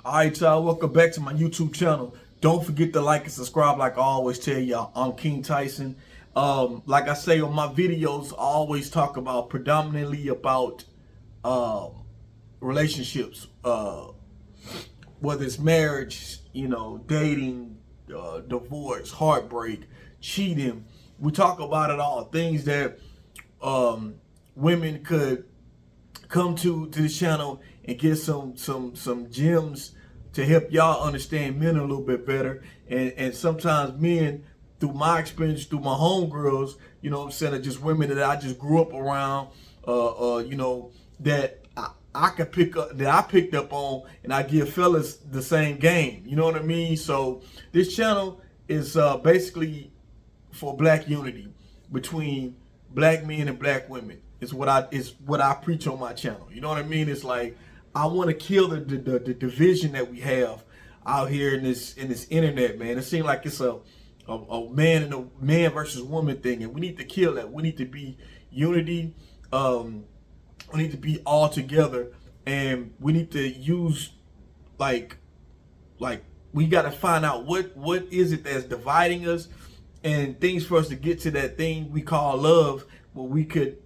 All right, y'all, welcome back to my YouTube channel. Don't forget to like and subscribe like I always tell y'all. I'm King Tyson. Like I say on my videos, I always talk about predominantly about relationships, whether it's marriage, dating, divorce, heartbreak, cheating. We talk about it all. Things that women could come to this channel and get some gems to help y'all understand men a little bit better. And sometimes men, through my experience, through my homegirls, you know what I'm saying, are just women that I just grew up around, that I could pick up, that I picked up on, and I give fellas the same game. You know what I mean? So this channel is basically for black unity between black men and black women. It's what I preach on my channel. You know what I mean? It's like I want to kill the division that we have out here in this internet, man. It seems like it's a man and a man versus woman thing, and we need to kill that. We need to be unity. We need to be all together, and we need to use like we got to find out what is it that's dividing us, and things for us to get to that thing we call love, where we could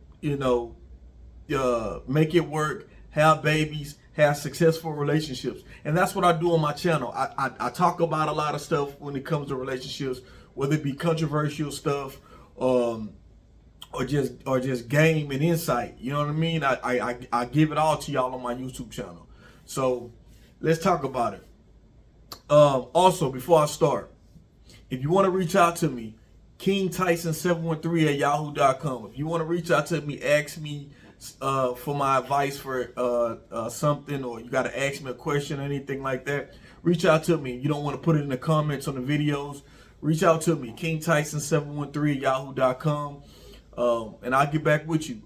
make it work, have babies, have successful relationships. And that's what I do on my channel. I talk about a lot of stuff when it comes to relationships, whether it be controversial stuff, or just game and insight. You know what I mean? I give it all to y'all on my YouTube channel. So let's talk about it. Also, before I start, if you want to reach out to me, KingTyson713@yahoo.com. If you want to reach out to me, ask me for my advice for something, or you got to ask me a question or anything like that, reach out to me. You don't want to put it in the comments on the videos, reach out to me, KingTyson713@yahoo.com, and I'll get back with you.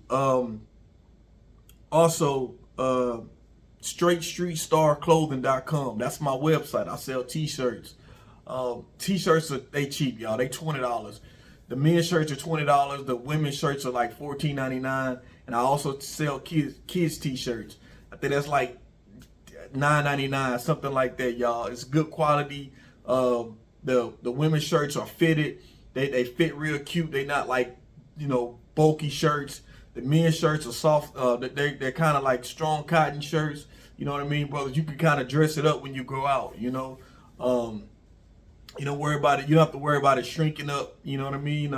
Also, StraightStreetStarClothing.com. That's my website. I sell t-shirts. T-shirts they cheap, y'all. They $20. The men's shirts are $20. The women's shirts are like $14.99. And I also sell kids t-shirts. I think that's like $9.99, something like that, y'all. It's good quality. The women's shirts are fitted. They fit real cute. They not like bulky shirts. The men's shirts are soft. They're kind of like strong cotton shirts. You know what I mean, brothers? You can kind of dress it up when you go out. You don't worry about it. You don't have to worry about it shrinking up. You know what I mean?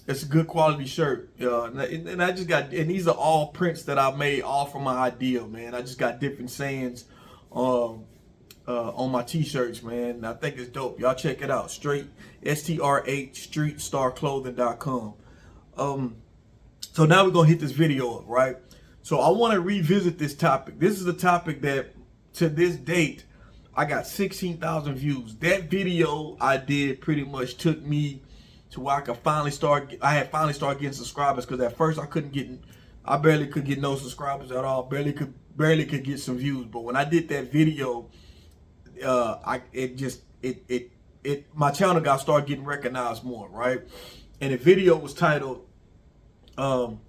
It's a good quality shirt. And I just got, and these are all prints that I made all from my idea, man. I just got different sayings on my t-shirts, man. And I think it's dope. Y'all check it out. STRHStreetStarClothing.com. So now we're gonna hit this video up, right? So I want to revisit this topic. This is a topic that, to this date, I got 16,000 views. That video I did pretty much took me to where I had finally started getting subscribers, because at first I barely could get no subscribers at all. Barely could get some views. But when I did that video, my channel started getting recognized more, right? And the video was titled Men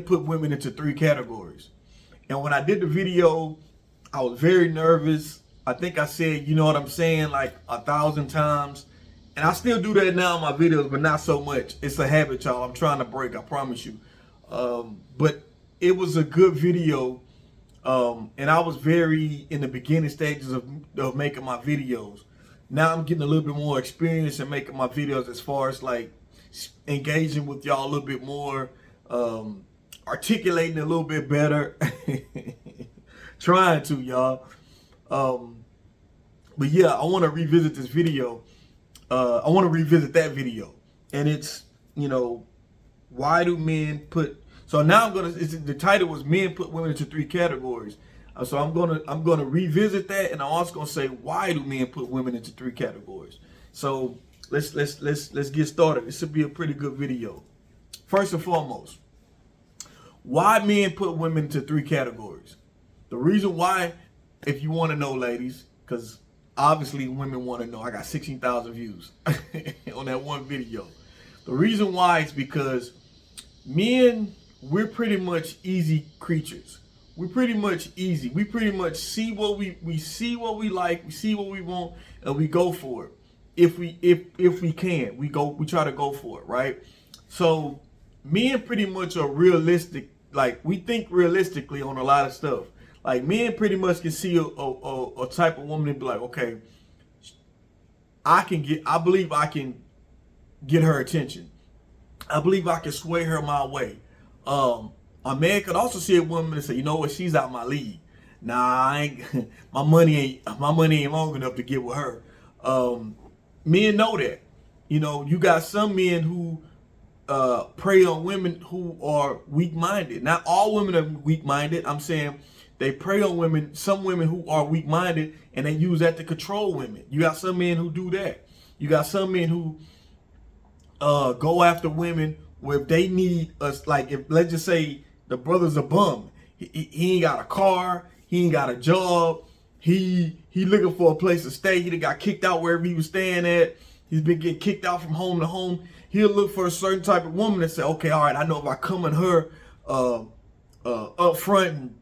Put Women into 3 Categories. And when I did the video, I was very nervous. I think I said, you know what I'm saying, like 1,000 times. And I still do that now in my videos, but not so much. It's a habit, y'all. I'm trying to break, I promise you. But it was a good video. And I was very in the beginning stages of making my videos. Now I'm getting a little bit more experience in making my videos, as far as like engaging with y'all a little bit more, articulating a little bit better. Trying to, y'all. But yeah, I want to revisit this video. I want to revisit that video, and it's why do men put? So now the title was Men Put Women into 3 Categories. So I'm gonna revisit that, and I'm also gonna say, why do men put women into 3 categories? So let's get started. This will be a pretty good video. First and foremost, why men put women into 3 categories? The reason why, if you want to know, ladies, because obviously women want to know. I got 16,000 views on that one video. The reason why is because men, we're pretty much easy creatures. we pretty much easy. We pretty much see what we see what we like, we see what we want, and we go for it. If we can, we try to go for it, right? So men pretty much are realistic. Like, we think realistically on a lot of stuff. Like, men pretty much can see a type of woman and be like, okay, I believe I can get her attention. I believe I can sway her my way. A man could also see a woman and say, you know what, she's out my league. Nah, I ain't, my money ain't long enough to get with her. Men know that. You know, you got some men who prey on women who are weak-minded. Not all women are weak-minded. I'm saying they prey on women, some women who are weak-minded, and they use that to control women. You got some men who do that. You got some men who go after women where they need us. Like, if, let's just say, the brother's a bum. He ain't got a car. He ain't got a job. He looking for a place to stay. He done got kicked out wherever he was staying at. He's been getting kicked out from home to home. He'll look for a certain type of woman and say, okay, all right, I know if I come in her up front and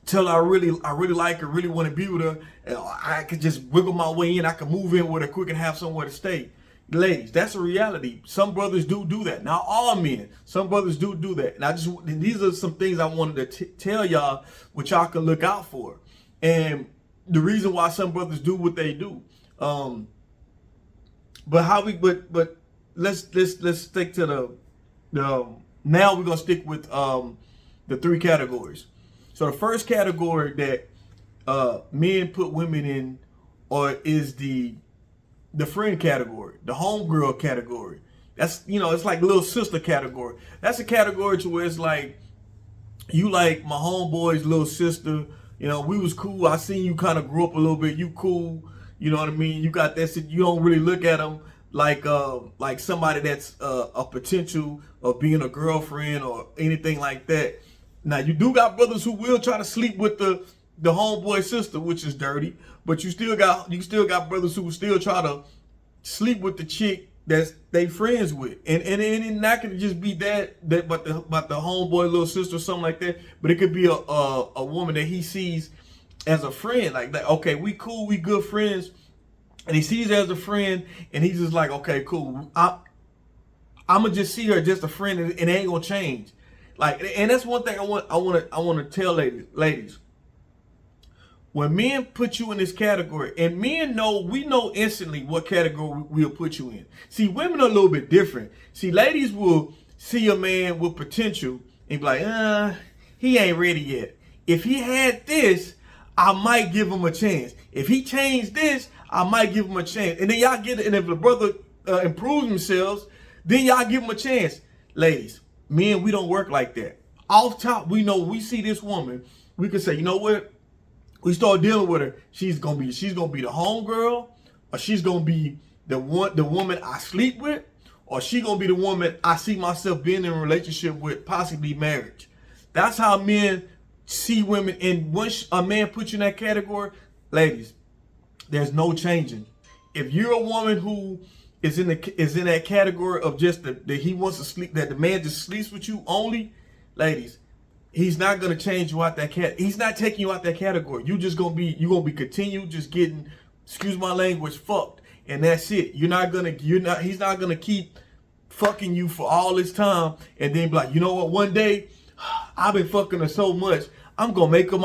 tell her I really like her, really want to be with her, and I could just wiggle my way in. I can move in with her quick and have somewhere to stay. Ladies, that's a reality. Some brothers do that. Not all men. Some brothers do that. And these are some things I wanted to tell y'all, what y'all can look out for. And the reason why some brothers do what they do. But let's stick to the now we're gonna stick with the 3 categories. So the first category that men put women in is the friend category, the homegirl category. That's, you know, it's like little sister category. That's a category to where it's like, you like my homeboy's little sister. You know, we was cool. I seen you kind of grew up a little bit. You cool. You know what I mean? You got that. You don't really look at them like somebody that's a potential of being a girlfriend or anything like that. Now, you do got brothers who will try to sleep with the homeboy sister, which is dirty. But you still got brothers who still try to sleep with the chick that's they friends with, and not gonna just be that but the homeboy little sister or something like that. But it could be a woman that he sees as a friend, like that. Okay, we cool, we good friends, and he sees her as a friend, and he's just like, okay, cool. I'm gonna just see her just a friend, and it ain't gonna change. Like, and that's one thing I want to tell ladies. When men put you in this category, and men we know instantly what category we'll put you in. See, women are a little bit different. See, ladies will see a man with potential and be like, he ain't ready yet. If he had this, I might give him a chance. If he changed this, I might give him a chance. And then y'all get it. And if the brother improves themselves, then y'all give him a chance. Ladies, men, we don't work like that. Off top, we know we see this woman, we can say, you know what? We start dealing with her. She's gonna be the homegirl, or she's gonna be the woman I sleep with, or she gonna be the woman I see myself being in a relationship with, possibly marriage. That's how men see women. And once a man puts you in that category, ladies, there's no changing. If you're a woman who is in that category of just that he wants to sleep, that the man just sleeps with you only, ladies, he's not gonna change you out that he's not taking you out that category. You're gonna be continue just getting, excuse my language, fucked, and that's it. He's not gonna keep fucking you for all this time and then be like, you know what, one day I've been fucking her so much, I'm gonna make her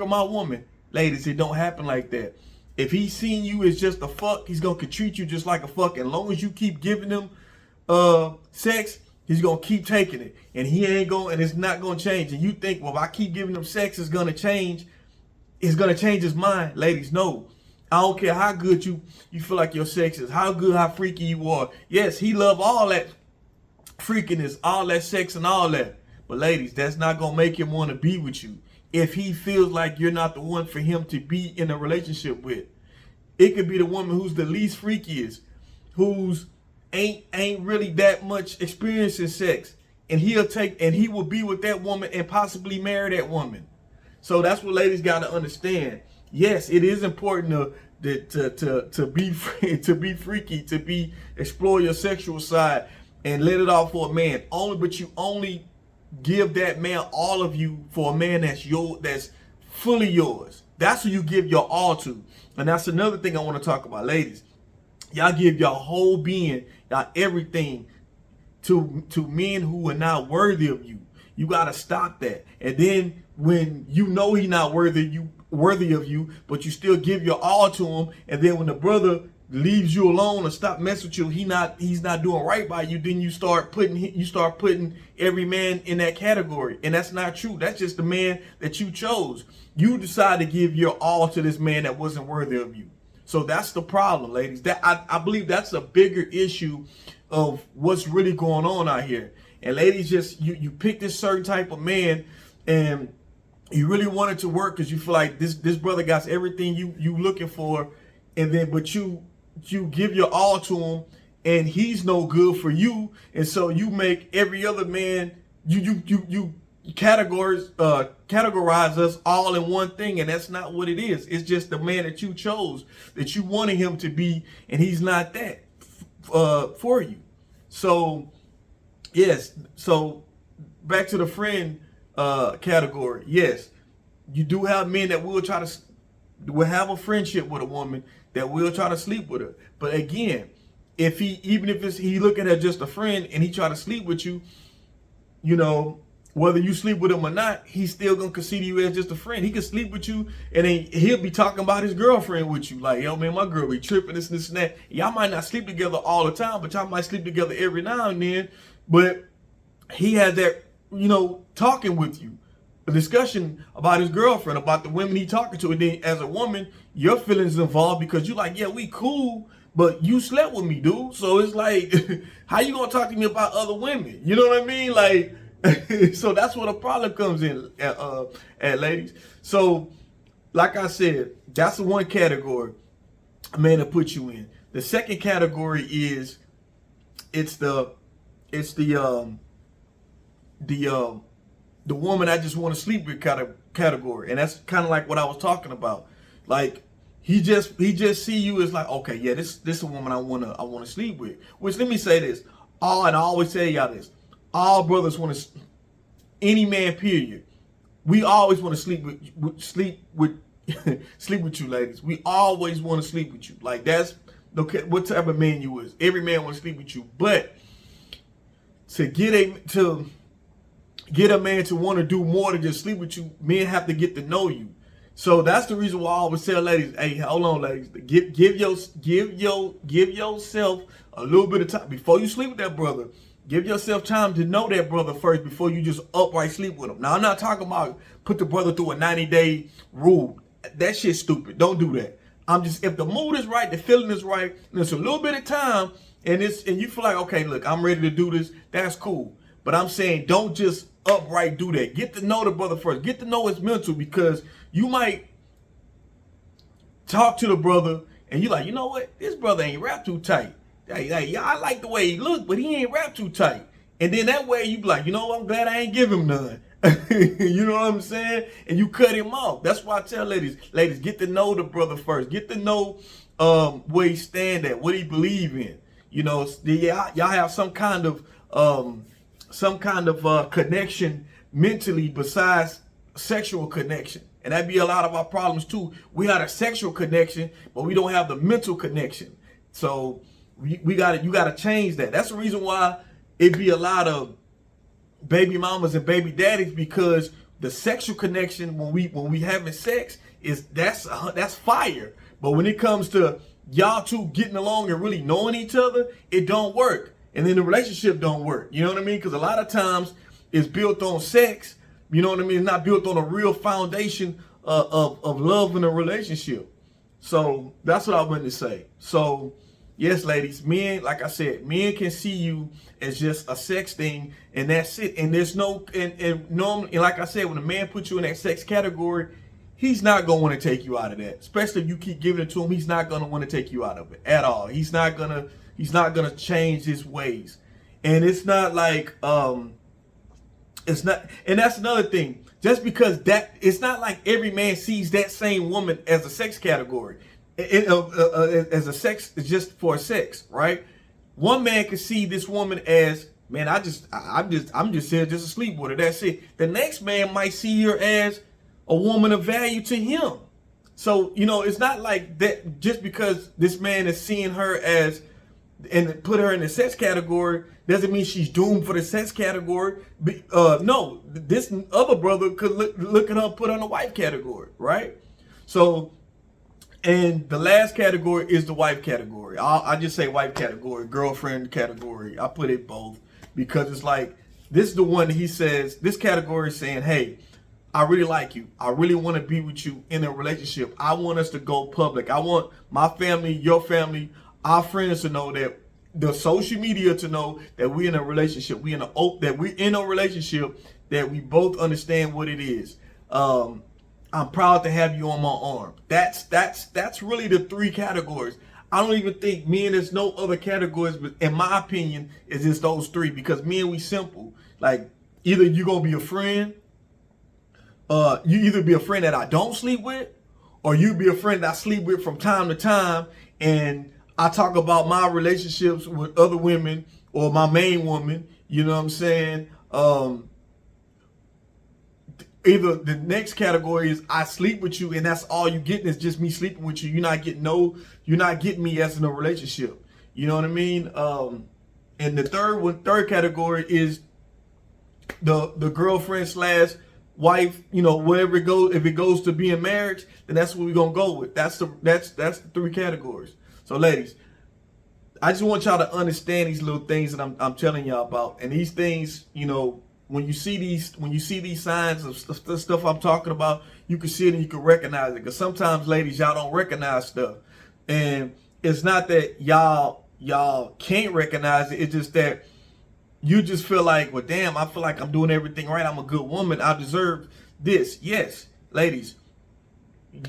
my woman. Ladies, it don't happen like that. If he's seeing you as just a fuck, he's gonna treat you just like a fuck. And as long as you keep giving him sex, he's gonna keep taking it, and it's not gonna change. And you think, well, if I keep giving him sex, it's gonna change his mind. Ladies, no. I don't care how good you feel like your sex is, how freaky you are. Yes, he love all that freakiness, all that sex and all that. But ladies, that's not gonna make him want to be with you. If he feels like you're not the one for him to be in a relationship with. It could be the woman who's the least freakiest, who's ain't really that much experience in sex, and he will be with that woman and possibly marry that woman. So that's what ladies got to understand. Yes, it is important to be freaky, to explore your sexual side and let it off for a man. But you only give that man all of you for a man that's fully yours. That's who you give your all to. And that's another thing I want to talk about, ladies. Y'all give your whole being, y'all everything to men who are not worthy of you. You gotta stop that. And then when you know he's not worthy of you, but you still give your all to him, and then when the brother leaves you alone or stop messing with you, he's not doing right by you, then you start putting every man in that category. And that's not true. That's just the man that you chose. You decided to give your all to this man that wasn't worthy of you. So that's the problem, ladies. That I believe that's a bigger issue of what's really going on out here. And ladies, just you pick this certain type of man, and you really want it to work because you feel like this brother got everything you looking for, and then but you give your all to him, and he's no good for you, and so you make every other man you categorize us all in one thing, and that's not what it is. It's just the man that you chose, that you wanted him to be, and he's not that for you. So yes, so back to the friend category. Yes, you do have men that will have a friendship with a woman, that will try to sleep with her. But again, even if he looking at just a friend and he try to sleep with you, you know, whether you sleep with him or not, he's still gonna consider you as just a friend. He can sleep with you, and then he'll be talking about his girlfriend with you. Like, yo, man, my girl be tripping, this and that. Y'all might not sleep together all the time, but y'all might sleep together every now and then. But he has that, you know, talking with you, a discussion about his girlfriend, about the women he talking to. And then as a woman, your feelings involved because you like, yeah, we cool, but you slept with me, dude. So it's like, how you gonna talk to me about other women? You know what I mean? Like, so that's where the problem comes in, at ladies. So, like I said, that's the one category a man to put you in. The second category is the woman I just want to sleep with kind of category, and that's kind of like what I was talking about. Like he just see you as like, okay, yeah, this is a woman I wanna sleep with. Which, let me say this, and I always tell y'all this. All brothers want to, any man, period. We always want to sleep with you, ladies. We always want to sleep with you. Like, that's what type of man you is. Every man want to sleep with you, but to get a man to want to do more than just sleep with you, men have to get to know you. So that's the reason why I always tell ladies, hey, hold on, ladies, give yourself a little bit of time before you sleep with that brother. Give yourself time to know that brother first before you just upright sleep with him. Now, I'm not talking about put the brother through a 90-day rule. That shit's stupid. Don't do that. I'm just, if the mood is right, the feeling is right, and it's a little bit of time, and you feel like, okay, look, I'm ready to do this, that's cool. But I'm saying, don't just upright do that. Get to know the brother first. Get to know his mental, because you might talk to the brother and you're like, you know what? This brother ain't wrapped too tight. Yeah, I like the way he look, but he ain't wrapped too tight. And then that way you be like, you know what? I'm glad I ain't give him none. You know what I'm saying? And you cut him off. That's why I tell ladies, get to know the brother first. Get to know where he stand at, what he believe in. You know, y'all have some kind of connection mentally besides sexual connection. And that'd be a lot of our problems too. We had a sexual connection, but we don't have the mental connection. So you gotta change that. That's the reason why it be a lot of baby mamas and baby daddies, because the sexual connection when we having sex that's fire. But when it comes to y'all two getting along and really knowing each other, it don't work. And then the relationship don't work. You know what I mean? Because a lot of times it's built on sex. You know what I mean? It's not built on a real foundation of love in a relationship. So that's what I wanted to say. So yes, ladies, men, like I said, men can see you as just a sex thing, and that's it. And there's no, and normally, and like I said, when a man puts you in that sex category, he's not going to want to take you out of that. Especially if you keep giving it to him, he's not going to want to take you out of it at all. He's not gonna change his ways. And it's not like, it's not, and that's another thing. Just because it's not like every man sees that same woman as a sex category. As a sex, just for sex, right? One man can see this woman as man, I'm just here just to sleep with her. That's it. The next man might see her as a woman of value to him. So, you know, it's not like that just because this man is seeing her as and put her in the sex category doesn't mean she's doomed for the sex category. No, this other brother could look at her and put her in the wife category, right? So, and the last category is the wife category. I just say wife category, girlfriend category. I put it both because it's like, this is the one he says, this category is saying, hey, I really like you. I really want to be with you in a relationship. I want us to go public. I want my family, your family, our friends to know, that the social media to know that we're in a relationship. We're in a relationship, that we both understand what it is. I'm proud to have you on my arm. That's really the three categories. I don't even think men, there's no other categories, but in my opinion, it's just those three, because men, we simple. Like, either you're gonna be a friend, you either be a friend that I don't sleep with, or you be a friend that I sleep with from time to time, and I talk about my relationships with other women or my main woman. You know what I'm saying? Either the next category is I sleep with you, and that's all you getting is just me sleeping with you. You're not getting me as in a relationship. You know what I mean? And the third category is the girlfriend slash wife, you know, wherever it goes. If it goes to being marriage, then that's what we're gonna go with. That's the three categories. So ladies, I just want y'all to understand these little things that I'm telling y'all about. And these things, you know, when you see these signs of stuff I'm talking about, you can see it and you can recognize it. Because sometimes, ladies, y'all don't recognize stuff. And it's not that y'all can't recognize it. It's just that you just feel like, well, damn, I feel like I'm doing everything right. I'm a good woman. I deserve this. Yes, ladies,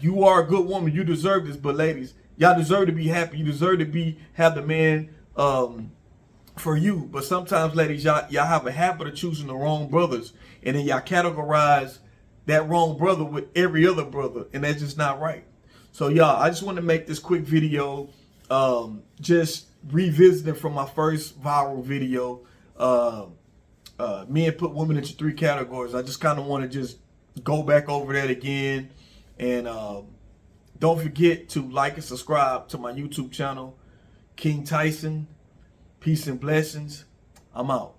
you are a good woman. You deserve this. But ladies, y'all deserve to be happy. You deserve to have the man for you. But sometimes, ladies, y'all have a habit of choosing the wrong brothers, and then y'all categorize that wrong brother with every other brother, and that's just not right. So y'all, I just want to make this quick video, just revisiting from my first viral video. Men put women into three categories. I just kind of want to just go back over that again, and don't forget to like and subscribe to my YouTube channel, King Tyson. Peace and blessings. I'm out.